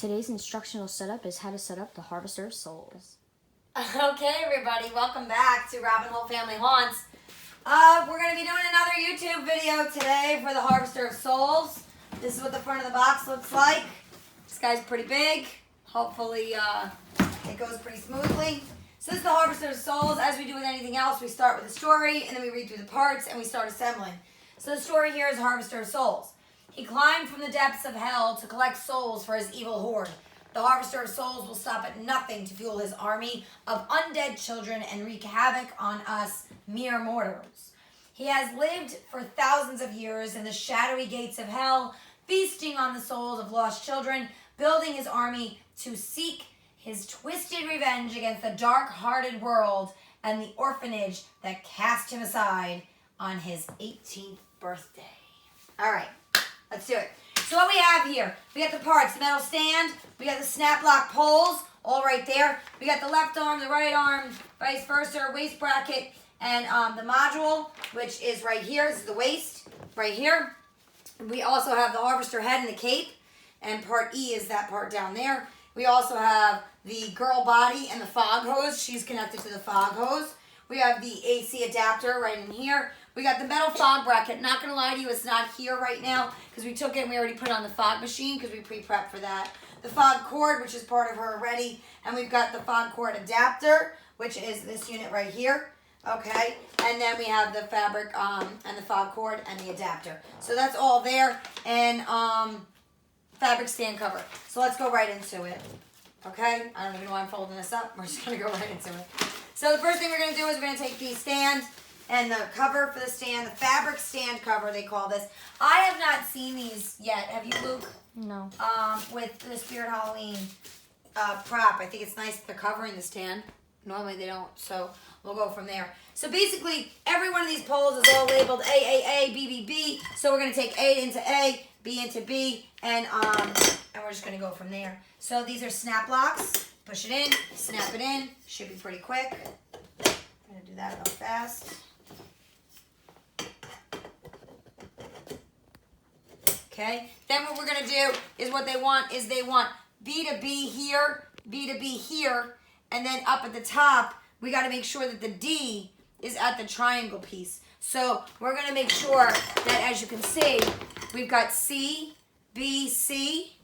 Today's instructional setup is how to set up the Harvester of Souls. Okay, everybody, welcome back to Robin Hood Family Haunts. We're going to be doing another YouTube video today for the Harvester of Souls. This is what the front of the box looks like. This guy's pretty big. Hopefully it goes pretty smoothly. So this is the Harvester of Souls. As we do with anything else, we start with the story, and then we read through the parts, and we start assembling. So the story here is Harvester of Souls. He climbed from the depths of hell to collect souls for his evil horde. The Harvester of Souls will stop at nothing to fuel his army of undead children and wreak havoc on us mere mortals. He has lived for thousands of years in the shadowy gates of hell, feasting on the souls of lost children, building his army to seek his twisted revenge against the dark-hearted world and the orphanage that cast him aside on his 18th birthday. All right. Let's do it. So what we have here, we got the parts, the metal stand, we got the snap lock poles, all right there. We got the left arm, the right arm, vice versa, waist bracket, and the module, which is right here. This is the waist, right here. We also have the harvester head and the cape, and part E is that part down there. We also have the girl body and the fog hose. She's connected to the fog hose. We have the AC adapter right in here. We got the metal fog bracket. Not going to lie to you, it's not here right now because we took it and we already put it on the fog machine because we pre-prepped for that. The fog cord, which is part of her already. And we've got the fog cord adapter, which is this unit right here. Okay. And then we have the fabric and the fog cord and the adapter. So that's all there. And fabric stand cover. So let's go right into it. Okay. I don't even know why I'm folding this up. We're just going to go right into it. So the first thing we're going to do is we're going to take the stand and the cover for the stand, the fabric stand cover, they call this. I have not seen these yet. Have you, Luke? No. With the Spirit Halloween prop. I think it's nice that they're covering the stand. Normally they don't, so we'll go from there. So basically, every one of these poles is all labeled AAA, BBB. So we're going to take A into A, B into B, and we're just going to go from there. So these are snap locks. Push it in, snap it in. Should be pretty quick. I'm going to do that real fast. Okay, then what we're going to do is what they want is they want B to B here, B to B here, and then up at the top, we got to make sure that the D is at the triangle piece. So we're going to make sure that, as you can see, we've got C, B, C,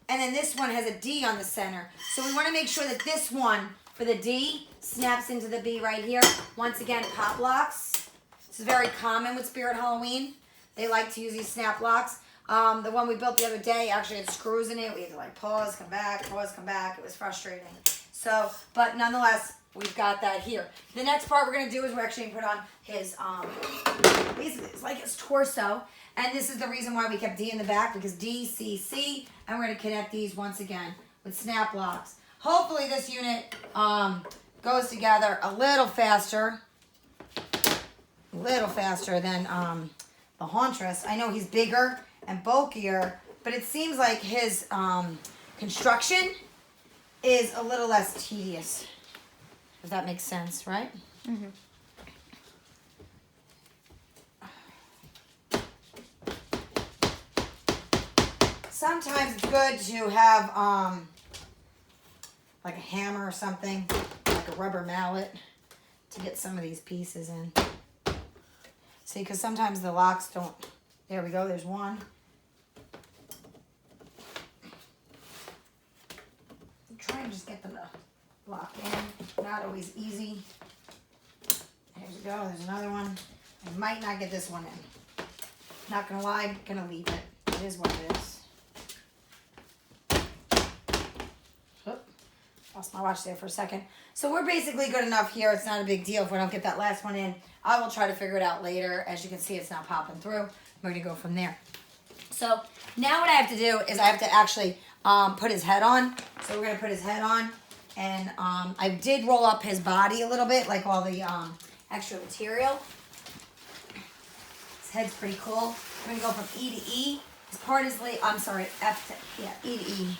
and then this one has a D on the center. So we want to make sure that this one for the D snaps into the B right here. Once again, pop locks. This is very common with Spirit Halloween. They like to use these snap locks. The one we built the other day actually had screws in it. We had to like pause, come back, pause, come back. It was frustrating. So, but nonetheless, we've got that here. The next part we're going to do is we're actually going to put on his, basically it's like his torso. And this is the reason why we kept D in the back, because D, C, C. And we're going to connect these once again with snap locks. Hopefully this unit goes together a little faster than the Hauntress. I know he's bigger and bulkier, but it seems like his construction is a little less tedious, if that makes sense, right? Mm-hmm. Sometimes it's good to have like a hammer or something, like a rubber mallet, to get some of these pieces in. See, because sometimes the locks don't. There we go, there's one. Try and just get them to lock in. Not always easy. There we go, there's another one. I might not get this one in. Not gonna lie, I'm gonna leave it. It is what it is. Oop, lost my watch there for a second. So we're basically good enough here. It's not a big deal if we don't get that last one in. I will try to figure it out later. As you can see, it's not popping through. We're going to go from there. So now what I have to do is I have to actually put his head on. So we're going to put his head on. And I did roll up his body a little bit, like all the extra material. His head's pretty cool. We're going to go from E to E. His part is F to, E to E.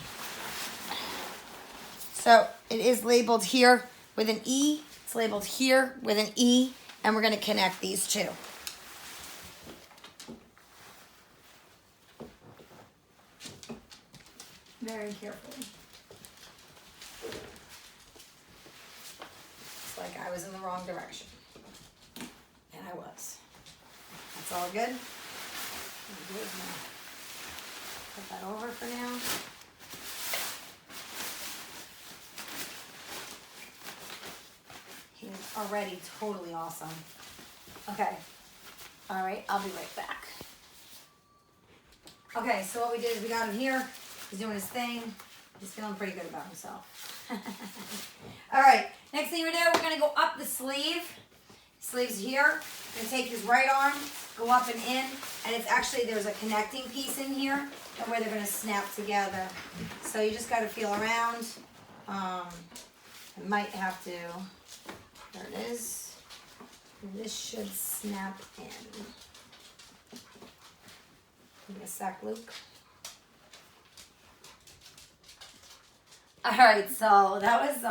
So it is labeled here with an E. It's labeled here with an E. And we're going to connect these two. very carefully. It's like I was in the wrong direction. And I was. That's all good. Put that over for now. He's already totally awesome. Okay. All right, I'll be right back. Okay, so what we did is we got him here. He's doing his thing. He's feeling pretty good about himself. All right, next thing we do, we're gonna go up the sleeve. Sleeve's here. We're gonna take his right arm, go up and in, and it's actually, there's a connecting piece in here and where they're gonna snap together. So you just gotta feel around. It might have to, there it is. And this should snap in. Give me a sec, Luke. All right, so that was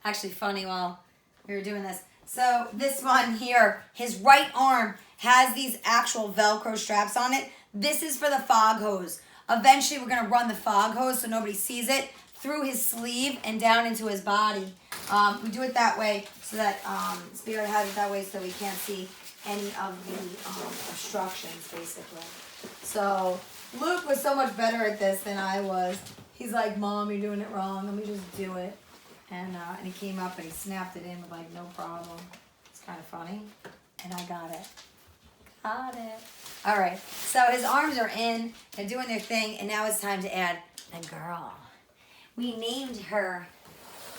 actually funny while we were doing this. So this one here, his right arm has these actual Velcro straps on it. This is for the fog hose. Eventually, we're gonna run the fog hose so nobody sees it through his sleeve and down into his body. We do it that way so that Spirit has it that way so we can't see any of the obstructions, basically. So Luke was so much better at this than I was. He's like, Mom, you're doing it wrong. Let me just do it. And he came up and he snapped it in with like no problem. It's kind of funny. And I got it. Got it. All right. So his arms are in. They're doing their thing. And now it's time to add the girl. We named her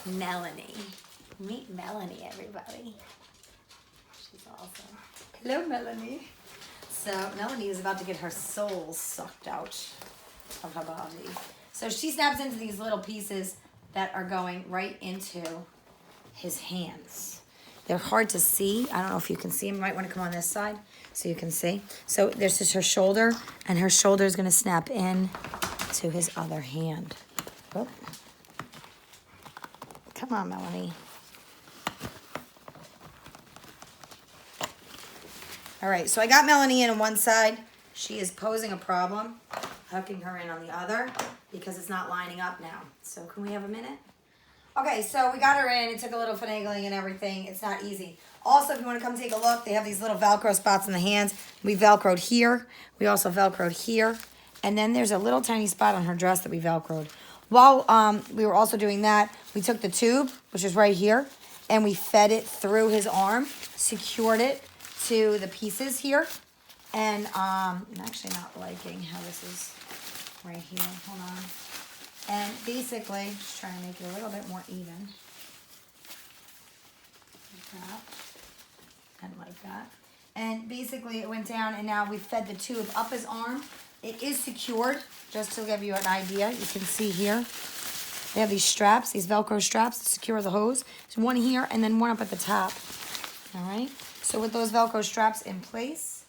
Melanie. Meet Melanie, everybody. She's awesome. Hello, Melanie. So Melanie is about to get her soul sucked out of her body. So she snaps into these little pieces that are going right into his hands. They're hard to see. I don't know if you can see them. You might want to come on this side so you can see. So there's just her shoulder, and her shoulder is going to snap in to his other hand. Oh. Come on, Melanie. All right, so I got Melanie in on one side. She is posing a problem, hooking her in on the other because it's not lining up now. So can we have a minute? Okay, so we got her in. It took a little finagling and everything. It's not easy. Also, if you want to come take a look, they have these little Velcro spots in the hands. We Velcroed here. We also Velcroed here. And then there's a little tiny spot on her dress that we Velcroed. While we were also doing that, we took the tube, which is right here, and we fed it through his arm, secured it to the pieces here. And I'm actually not liking how this is right here. Hold on. And basically, just trying to make it a little bit more even. Like that. And like that. And basically, it went down, and now we fed the tube up his arm. It is secured, just to give you an idea. You can see here. They have these straps, these Velcro straps to secure the hose. There's one here, and then one up at the top. All right? So with those Velcro straps in place,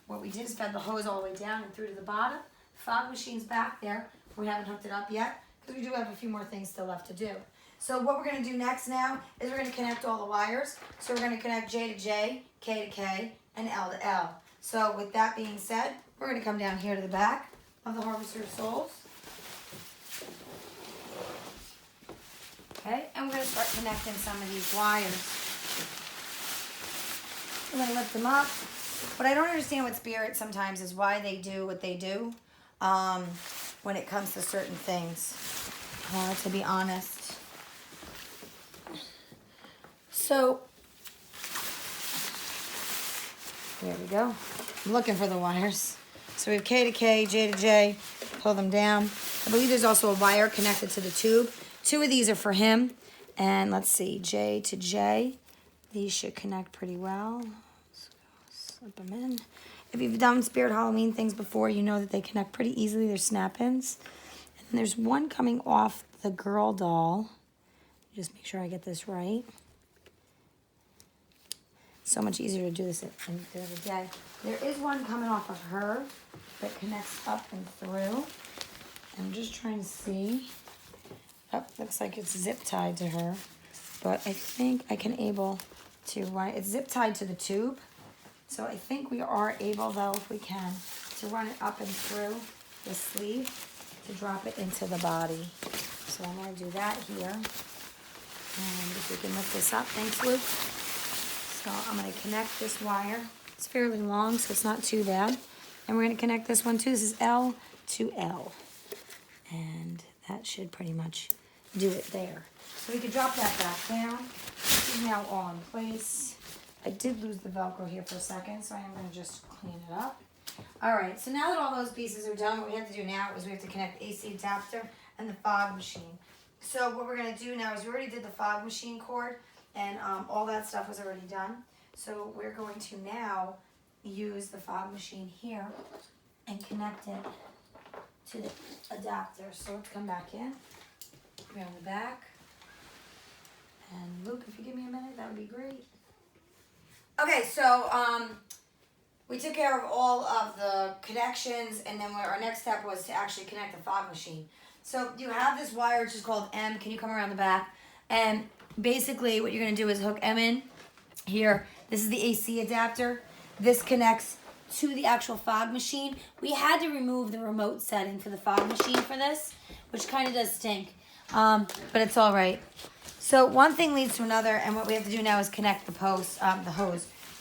what we did is fed the hose all the way down and through to the bottom. Fog machine's back there. We haven't hooked it up yet because we do have a few more things still left to do. So what we're going to do next now is we're going to connect all the wires. So we're going to connect J to J, K to K, and L to L. So with that being said, we're going to come down here to the back of the Harvester of Souls. Okay, and we're going to start connecting some of these wires. We're going to lift them up. What I don't understand with Spirit sometimes is why they do what they do when it comes to certain things, to be honest. So, there we go. I'm looking for the wires. So we have K to K, J to J, pull them down. I believe there's also a wire connected to the tube. 2 of these are for him. And let's see, J to J. These should connect pretty well. Slip them in. If you've done Spirit Halloween things before, you know that they connect pretty easily. They're snap-ins. And there's one coming off the girl doll. Just make sure I get this right. So much easier to do this at the other day. There is one coming off of her that connects up and through. I'm just trying to see. Oh, looks like it's zip tied to her. But I think I can able to run it. It's zip tied to the tube. So I think we are able, though, if we can, to run it up and through the sleeve. to drop it into the body. So I'm going to do that here. And if we can lift this up, thanks, Luke. So I'm going to connect this wire. It's fairly long, so it's not too bad. And we're going to connect this one too. This is L to L. And that should pretty much do it there. So we can drop that back down. This is now all in place. I did lose the Velcro here for a second, so I am going to just clean it up. All right, so now that all those pieces are done, what we have to do now is we have to connect the AC adapter and the fog machine. So what we're going to do now is we already did the fog machine cord, and all that stuff was already done. So we're going to now use the fog machine here and connect it to the adapter. So let's come back in, around the back. And Luke, if you give me a minute, that would be great. Okay, so we took care of all of the connections, and then our next step was to actually connect the fog machine. So you have this wire, which is called M. Can you come around the back? And basically what you're going to do is hook M in here. This is the AC adapter. This connects to the actual fog machine. We had to remove the remote setting for the fog machine for this, which kind of does stink, but it's all right. So one thing leads to another, and what we have to do now is connect the hose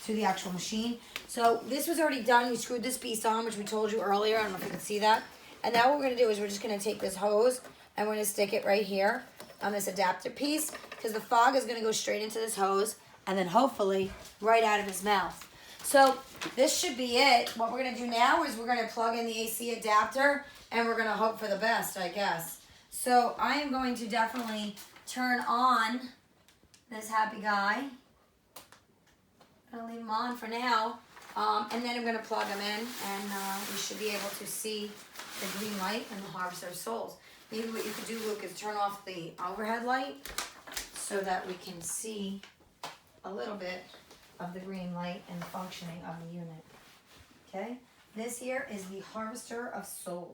to the actual machine. So this was already done. We screwed this piece on, which we told you earlier. I don't know if you can see that. And now what we're going to do is we're just going to take this hose and we're going to stick it right here on this adapter piece, because the fog is going to go straight into this hose and then hopefully right out of his mouth. So this should be it. What we're going to do now is we're going to plug in the AC adapter and we're going to hope for the best, I guess. So I am going to definitely turn on this happy guy. I'm going to leave him on for now. And then I'm going to plug him in, and we should be able to see the green light and the Harvester of Souls. Maybe what you could do, Luke, is turn off the overhead light so that we can see a little bit of the green light and the functioning of the unit. Okay? This here is the Harvester of Souls.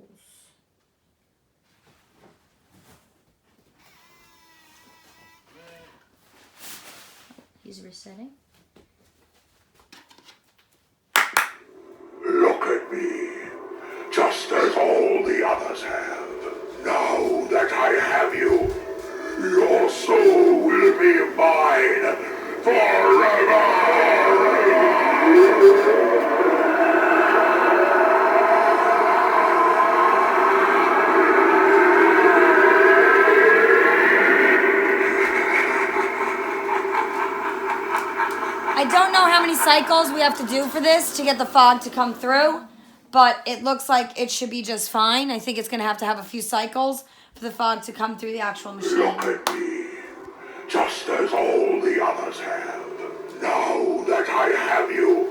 He's resetting. Look at me, just as all the others have. Now that I have you, your soul will be mine forever. I don't know how many cycles we have to do for this to get the fog to come through, but it looks like it should be just fine. I think it's going to have a few cycles for the fog to come through the actual machine. Look at me, just as all the others have. Now that I have you,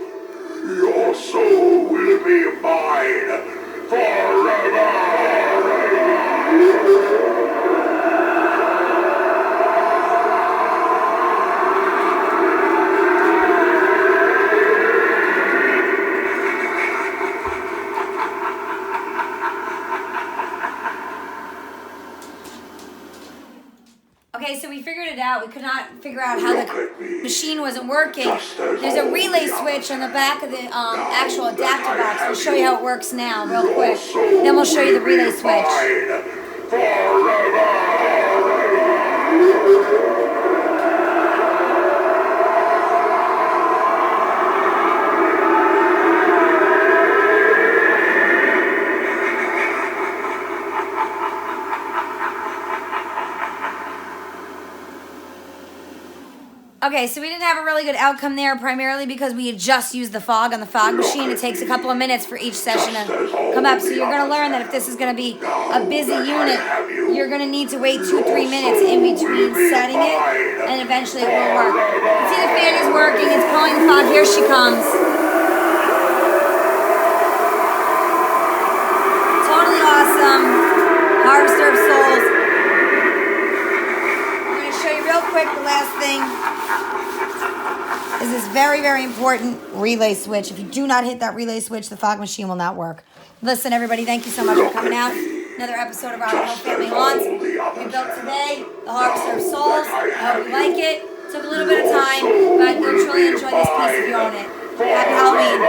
your soul will be mine forever. Okay, so we figured it out. We could not figure out how the machine wasn't working. There's a relay switch on the back of the actual adapter box. We'll show you how it works now real quick. Then we'll show you the relay switch. Okay, so we didn't have a really good outcome there, primarily because we had just used the fog on the fog machine. It takes a couple of minutes for each session to come up. So you're going to learn that if this is going to be a busy unit, you're going to need to wait 2-3 minutes in between setting it, and eventually it will work. You can see the fan is working. It's pulling the fog. Here she comes. Totally awesome. Harvester of Souls. I'm going to show you real quick the last thing. Is this very, very important relay switch. If you do not hit that relay switch, the fog machine will not work. Listen, everybody, thank you so much for coming out. Another episode of Robin Hope Family Haunts. We built today the Harvester of Souls. I hope you like it. Took a little bit of time, but you'll truly enjoy this piece if you own it. Happy Halloween.